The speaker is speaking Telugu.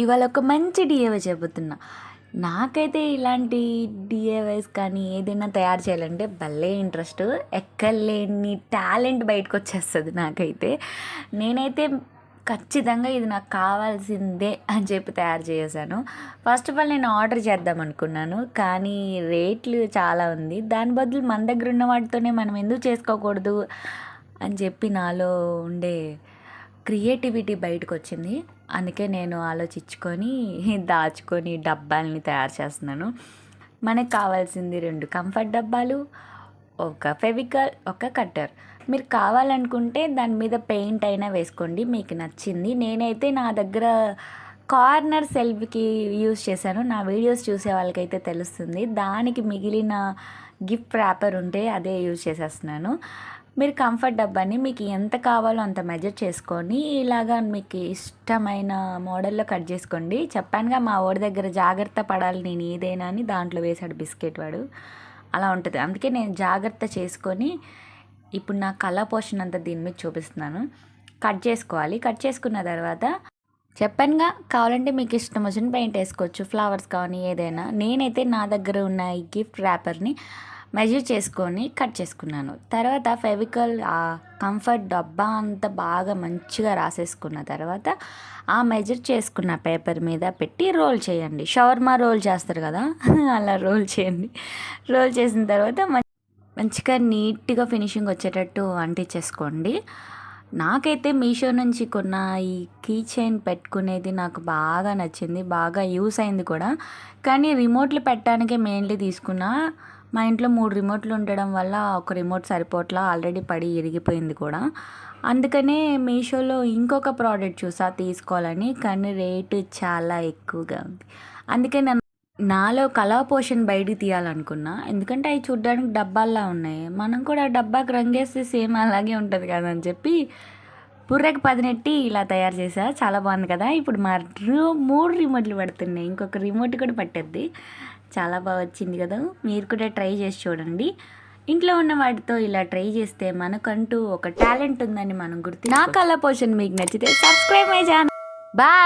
ఇవాళ ఒక మంచి డిఐవై చెబుతున్నా. నాకైతే ఇలాంటి డిఐవైస్ కానీ ఏదైనా తయారు చేయాలంటే భలే ఇంట్రెస్ట్. ఎక్కలేని టాలెంట్ బయటకొచ్చేస్తది నాకైతే. నేనైతే ఖచ్చితంగా ఇది నాకు కావాల్సిందే అని చెప్పి తయారు చేసేసాను. ఫస్ట్ ఆఫ్ ఆల్ నేను ఆర్డర్ చేద్దాం అనుకున్నాను, కానీ రేట్లు చాలా ఉంది. దాని బదులు మన దగ్గర ఉన్న వాటితోనే మనం ఎందుకు చేసుకోకూడదు అని చెప్పి నాలో ఉండే క్రియేటివిటీ బయటకు వచ్చింది. అందుకే నేను ఆలోచించుకొని దాచుకొని డబ్బాల్ని తయారు చేస్తున్నాను. మనకు కావాల్సింది 2 కంఫర్ట్ డబ్బాలు, ఒక ఫెవికాల్, ఒక కట్టర్. మీరు కావాలనుకుంటే దాని మీద పెయింట్ అయినా వేసుకోండి మీకు నచ్చింది. నేనైతే నా దగ్గర కార్నర్ సెల్ఫ్కి యూజ్ చేశాను. నా వీడియోస్ చూసే వాళ్ళకైతే తెలుస్తుంది. దానికి మిగిలిన గిఫ్ట్ ర్యాపర్ ఉంటే అదే యూజ్ చేసేస్తున్నాను. మీరు కంఫర్ట్ డబ్బాని మీకు ఎంత కావాలో అంత మెజర్ చేసుకొని ఇలాగా మీకు ఇష్టమైన మోడల్లో కట్ చేసుకోండి. చెప్పానుగా మా వాడి దగ్గర జాగ్రత్త పడాలి నేను ఏదైనా అని, దాంట్లో వేసాడు బిస్కెట్ వాడు. అలా ఉంటుంది. అందుకే నేను జాగ్రత్త చేసుకొని ఇప్పుడు నా కలర్ పోర్షన్ అంతా దీని మీద చూపిస్తున్నాను. కట్ చేసుకోవాలి. కట్ చేసుకున్న తర్వాత చెప్పానుగా, కావాలంటే మీకు ఇష్టం వచ్చిన పెయింట్ వేసుకోవచ్చు, ఫ్లవర్స్ కానీ ఏదైనా. నేనైతే నా దగ్గర ఉన్న ఈ గిఫ్ట్ ర్యాపర్ని మెజర్ చేసుకొని కట్ చేసుకున్నాను. తర్వాత ఫెవికాల్ ఆ కంఫర్ట్ డబ్బా అంతా బాగా మంచిగా రాసేసుకున్న తర్వాత ఆ మెజర్ చేసుకున్న పేపర్ మీద పెట్టి రోల్ చేయండి. షవర్మా రోల్ చేస్తారు కదా, అలా రోల్ చేయండి. రోల్ చేసిన తర్వాత మంచిగా నీట్గా ఫినిషింగ్ వచ్చేటట్టు అంటించేసుకోండి. నాకైతే మీషో నుంచి కొన్న ఈ కీ చైన్ పెట్టుకునేది నాకు బాగా నచ్చింది, బాగా యూస్ అయింది కూడా. కానీ రిమోట్లు పెట్టడానికే మెయిన్లీ తీసుకున్నా. మా ఇంట్లో 3 రిమోట్లు ఉండడం వల్ల ఒక రిమోట్ సరిపోట్లా, ఆల్రెడీ పడి ఇరిగిపోయింది కూడా. అందుకనే మీషోలో ఇంకొక ప్రోడక్ట్ చూసా తీసుకోవాలని, కానీ రేటు చాలా ఎక్కువగా ఉంది. అందుకే నాలో కలర్ పోర్షన్ బయటికి తీయాలనుకున్నా. ఎందుకంటే అవి చూడడానికి డబ్బాల్లా ఉన్నాయి, మనం కూడా డబ్బాకి రంగేస్తే సేమ్ అలాగే ఉంటుంది కదా అని చెప్పి బుర్రకు పదినెట్టి ఇలా తయారు చేసా. చాలా బాగుంది కదా. ఇప్పుడు మా 3 రిమోట్లు పడుతున్నాయి, ఇంకొక రిమోట్ కూడా పట్టేద్ది. చాలా బాగా వచ్చింది కదా. మీరు కూడా ట్రై చేసి చూడండి. ఇంట్లో ఉన్న వాటితో ఇలా ట్రై చేస్తే మనకంటూ ఒక టాలెంట్ ఉందని మనం గుర్తు. నా కలర్ పోర్షన్ మీకు నచ్చితే సబ్స్క్రైబ్ మై ఛానల్. బాయ్.